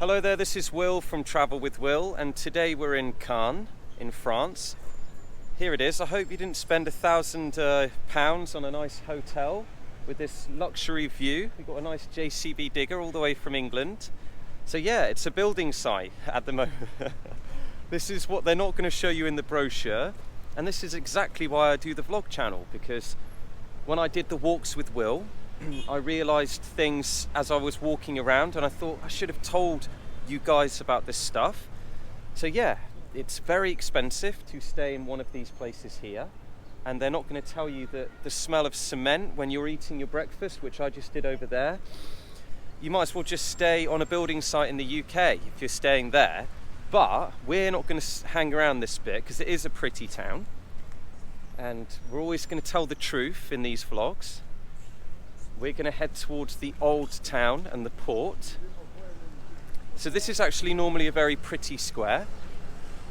Hello there, this is Will from Travel with Will, and today we're in Cannes, in France. Here it is. I hope you didn't spend £1,000 on a nice hotel with this luxury view. We've got a nice JCB digger all the way from England. So yeah, it's a building site at the moment. This is what they're not going to show you in the brochure, and this is exactly why I do the vlog channel, because when I did the walks with Will, I realised things as I was walking around, and I thought I should have told you guys about this stuff. So yeah, it's very expensive to stay in one of these places here, and they're not going to tell you that the smell of cement when you're eating your breakfast, which I just did over there. You might as well just stay on a building site in the UK if you're staying there, but we're not going to hang around this bit because it is a pretty town, and we're always going to tell the truth in these vlogs. We're going to head towards the old town and the port. So this is actually normally a very pretty square.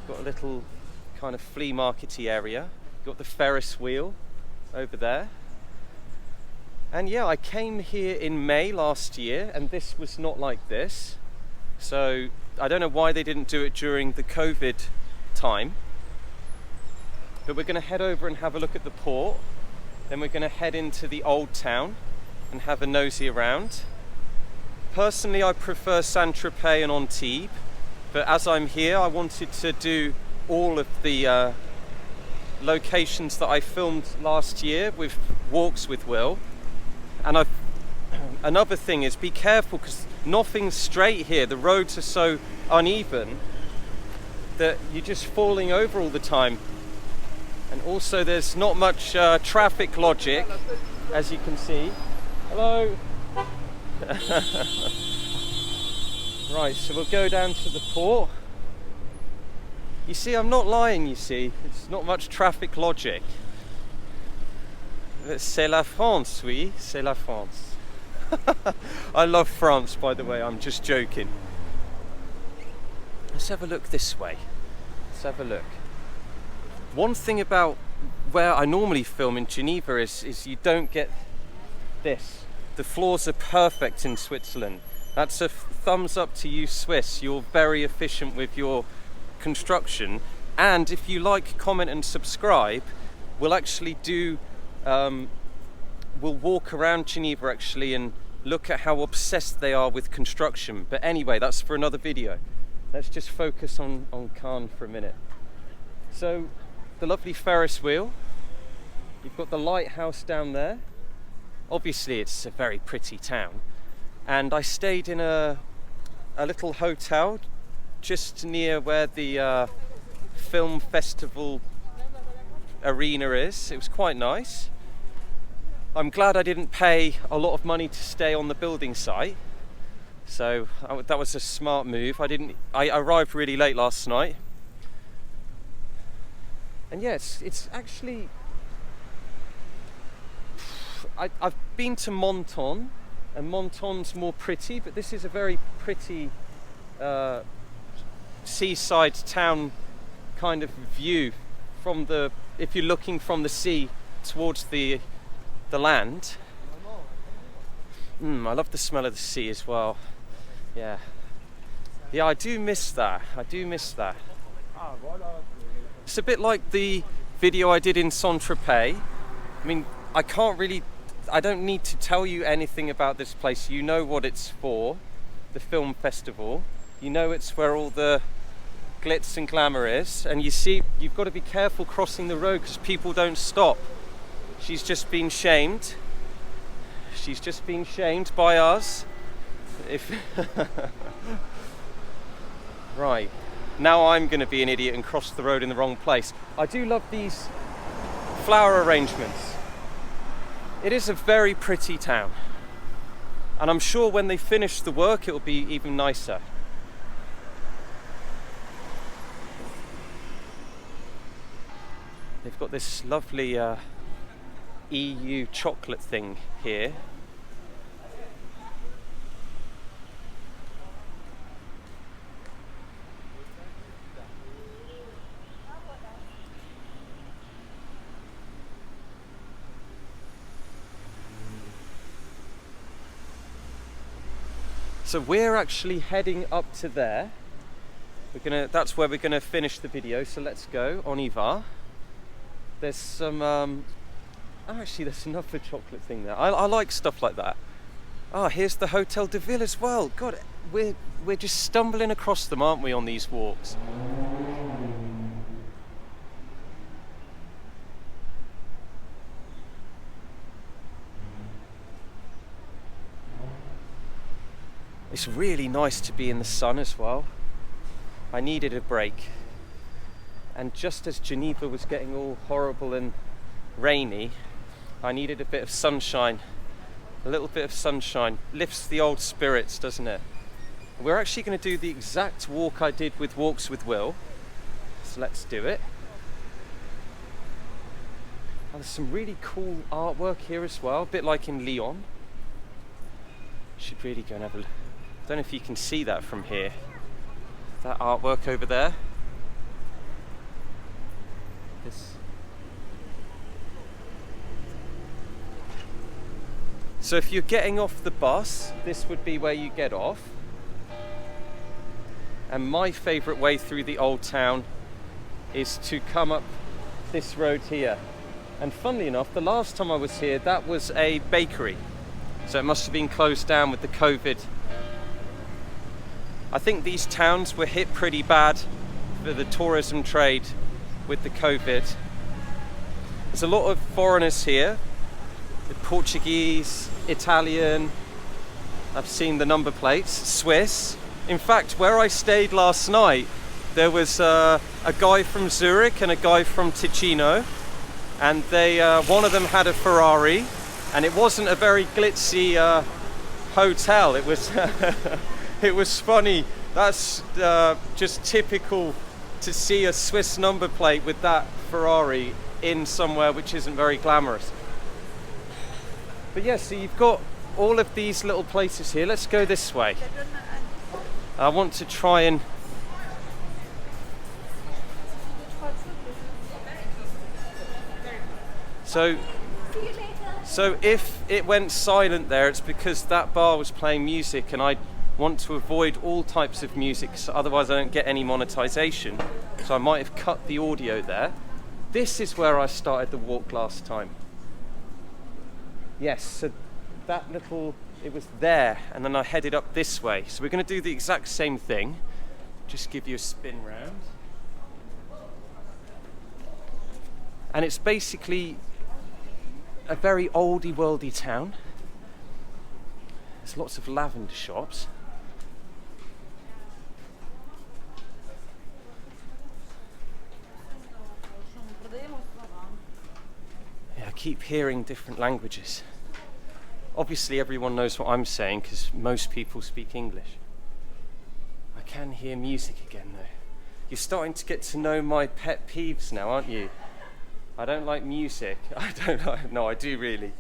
Got a little kind of flea markety area. Got the Ferris wheel over there. And yeah, I came here in May last year, and this was not like this. So I don't know why they didn't do it during the COVID time. But we're going to head over and have a look at the port. Then we're going to head into the old town and have a nosy around. Personally, I prefer Saint-Tropez and Antibes, but as I'm here, I wanted to do all of the locations that I filmed last year with walks with Will. And another thing is, be careful, because nothing's straight here. The roads are so uneven that you're just falling over all the time. And also there's not much traffic logic, as you can see. Hello. Right, so we'll go down to the port. You see, I'm not lying, you see. It's not much traffic logic. C'est la France, oui, c'est la France. I love France, by the way, I'm just joking. Let's have a look this way. Let's have a look. One thing about where I normally film in Geneva is you don't get this. The floors are perfect in Switzerland. That's a thumbs up to you, Swiss. You're very efficient with your construction. And if you like, comment and subscribe, we'll actually do, we'll walk around Geneva actually and look at how obsessed they are with construction. But anyway, that's for another video. Let's just focus on Cannes for a minute. So, the lovely Ferris wheel. You've got the lighthouse down there. Obviously, it's a very pretty town. And I stayed in a little hotel just near where the film festival arena is. It was quite nice. I'm glad I didn't pay a lot of money to stay on the building site. So that was a smart move. I arrived really late last night. And yes, it's actually, I've been to Menton, and Menton's more pretty, but this is a very pretty seaside town kind of view from if you're looking from the sea towards the land. I love the smell of the sea as well. Yeah, I do miss that. It's a bit like the video I did in Saint-Tropez. I mean, I don't need to tell you anything about this place. You know what it's for, the film festival. You know it's where all the glitz and glamour is. And you see, you've got to be careful crossing the road because people don't stop. She's just been shamed. She's just been shamed by us. Right. Now I'm going to be an idiot and cross the road in the wrong place. I do love these flower arrangements. It is a very pretty town. And I'm sure when they finish the work, it will be even nicer. They've got this lovely EU chocolate thing here. So we're actually heading up to there. That's where we're gonna finish the video. So let's go. On y va. There's some. Actually, there's another chocolate thing there. I like stuff like that. Ah, here's the Hotel de Ville as well. God, we're just stumbling across them, aren't we, on these walks? It's really nice to be in the sun as well. I needed a break. And just as Geneva was getting all horrible and rainy, I needed a bit of sunshine. A little bit of sunshine lifts the old spirits, doesn't it? We're actually going to do the exact walk I did with Walks with Will. So let's do it. Oh, there's some really cool artwork here as well, a bit like in Lyon. Should really go and have a look. I don't know if you can see that from here. That artwork over there. So if you're getting off the bus, this would be where you get off. And my favourite way through the old town is to come up this road here. And funnily enough, the last time I was here, that was a bakery. So it must have been closed down with the COVID. I think these towns were hit pretty bad for the tourism trade with the COVID. There's a lot of foreigners here, the Portuguese, Italian, I've seen the number plates, Swiss. In fact, where I stayed last night, there was a guy from Zurich and a guy from Ticino, and one of them had a Ferrari, and it wasn't a very glitzy hotel. It was it was funny. That's just typical to see a Swiss number plate with that Ferrari in somewhere which isn't very glamorous. But yeah, so you've got all of these little places here. Let's go this way. I want to try and so if it went silent there, it's because that bar was playing music, and I want to avoid all types of music, so otherwise I don't get any monetization. So I might have cut the audio there. This is where I started the walk last time. Yes, so that little, it was there, and then I headed up this way. So we're going to do the exact same thing. Just give you a spin round. And it's basically a very oldie worldy town. There's lots of lavender shops. Yeah, I keep hearing different languages. Obviously everyone knows what I'm saying because most people speak English. I can hear music again though. You're starting to get to know my pet peeves now, aren't you? I don't like music. No, I do really.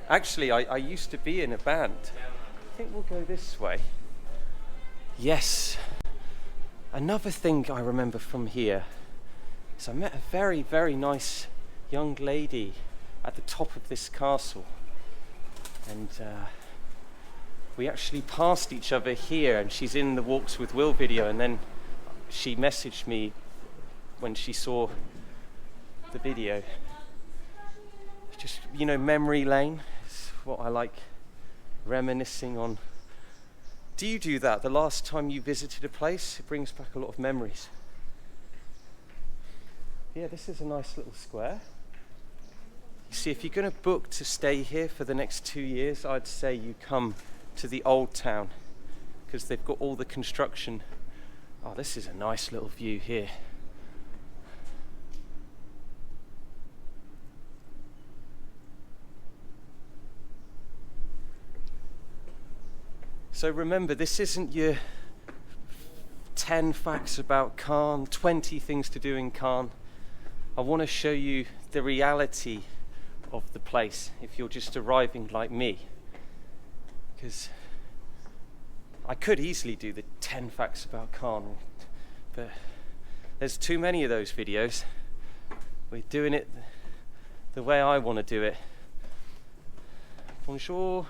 Actually, I used to be in a band. I think we'll go this way. Yes. Another thing I remember from here is I met a very, very nice young lady at the top of this castle. And we actually passed each other here, and she's in the Walks with Will video, and then she messaged me when she saw the video. Just, you know, memory lane is what I like, reminiscing on. Do you do that? The last time you visited a place, it brings back a lot of memories. Yeah, this is a nice little square. You see, if you're going to book to stay here for the next 2 years, I'd say you come to the old town because they've got all the construction. Oh, this is a nice little view here. So remember, this isn't your 10 facts about Cannes, 20 things to do in Cannes. I want to show you the reality of the place if you're just arriving like me. Because I could easily do the 10 facts about Cannes, but there's too many of those videos. We're doing it the way I want to do it. Bonjour.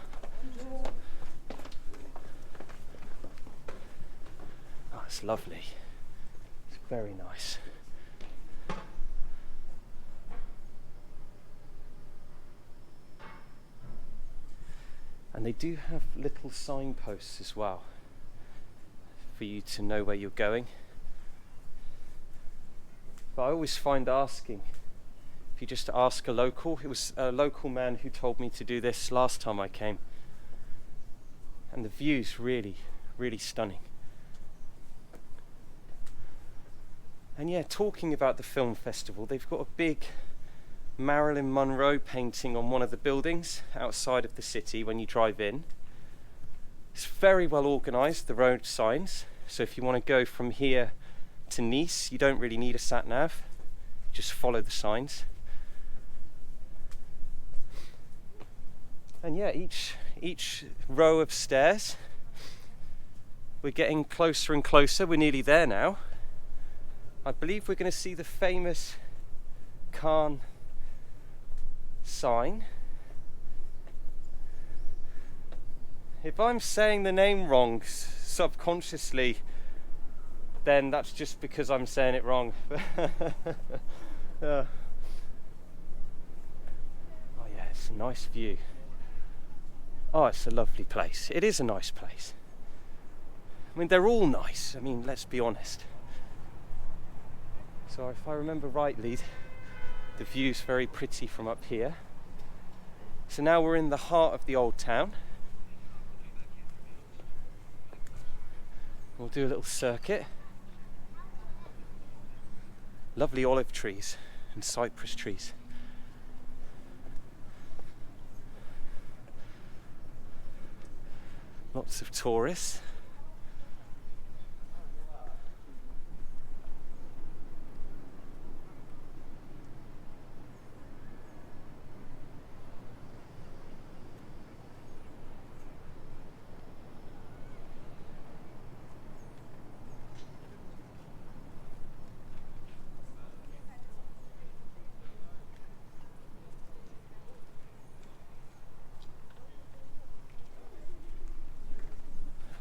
it's lovely. It's very nice. And they do have little signposts as well for you to know where you're going. But I always find asking, if you just ask a local, it was a local man who told me to do this last time I came. And the view's really, really stunning. And yeah, talking about the film festival, they've got a big Marilyn Monroe painting on one of the buildings outside of the city when you drive in. It's very well organised, the road signs. So if you want to go from here to Nice, you don't really need a sat nav. Just follow the signs. And yeah, each row of stairs, we're getting closer and closer. We're nearly there now. I believe we're going to see the famous Cannes sign. If I'm saying the name wrong subconsciously, then that's just because I'm saying it wrong. Oh yeah, it's a nice view. Oh, it's a lovely place. It is a nice place. I mean, they're all nice. I mean, let's be honest. So if I remember rightly, the view's very pretty from up here. So now we're in the heart of the old town. We'll do a little circuit. Lovely olive trees and cypress trees. Lots of tourists.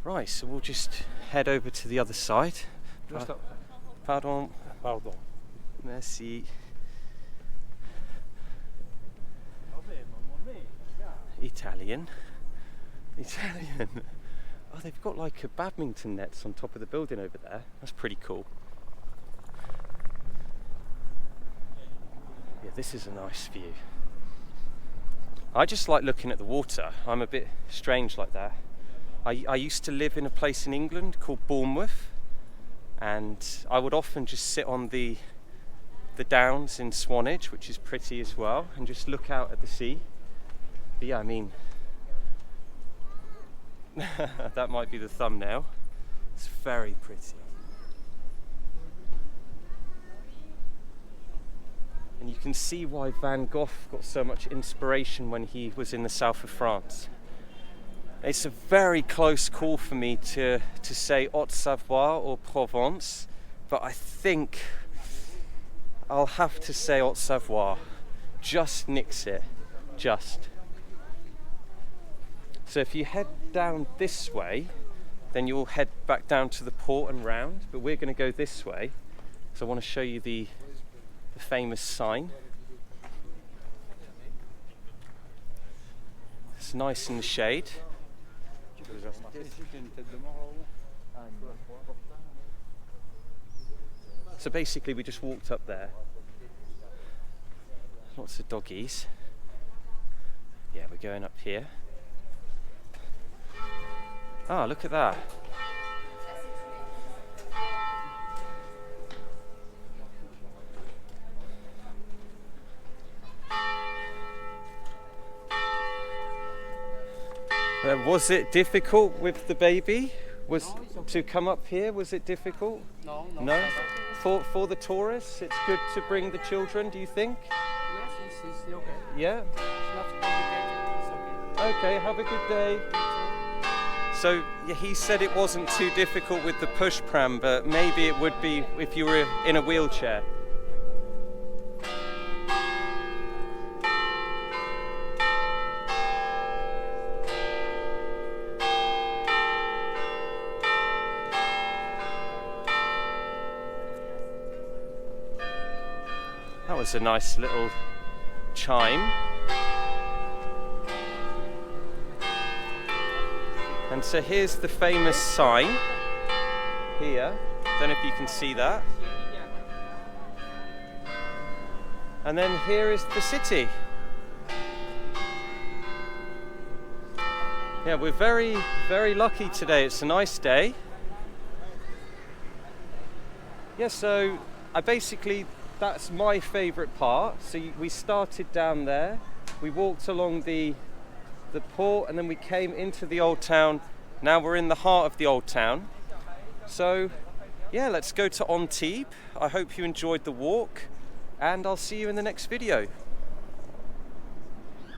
Right, so we'll just head over to the other side. Pardon. Pardon. Merci. Italian. Oh, they've got like a badminton nets on top of the building over there. That's pretty cool. Yeah, this is a nice view. I just like looking at the water. I'm a bit strange like that. I used to live in a place in England called Bournemouth, and I would often just sit on the downs in Swanage, which is pretty as well, and just look out at the sea. But yeah, I mean, that might be the thumbnail. It's very pretty. And you can see why Van Gogh got so much inspiration when he was in the south of France. It's a very close call for me to say Haute-Savoie or Provence, but I think I'll have to say Haute-Savoie. Just nix it, just. So if you head down this way, then you'll head back down to the port and round, but we're going to go this way, so I want to show you the famous sign. It's nice in the shade. So basically we just walked up there. Lots of doggies. Yeah, we're going up here. Ah, look at that. Was it difficult with the baby? To come up here? Was it difficult? No. No? For the tourists, it's good to bring the children, do you think? Yes, it's okay. Yeah? It's not complicated, it's okay. Okay, have a good day. So yeah, he said it wasn't too difficult with the push pram, but maybe it would be if you were in a wheelchair. That was a nice little chime. And so here's the famous sign here. Don't know if you can see that. And then here is the city. Yeah, we're very, very lucky today. It's a nice day. Yeah, so that's my favourite part. So we started down there. We walked along the port and then we came into the old town. Now we're in the heart of the old town. So yeah, let's go to Antibes. I hope you enjoyed the walk and I'll see you in the next video.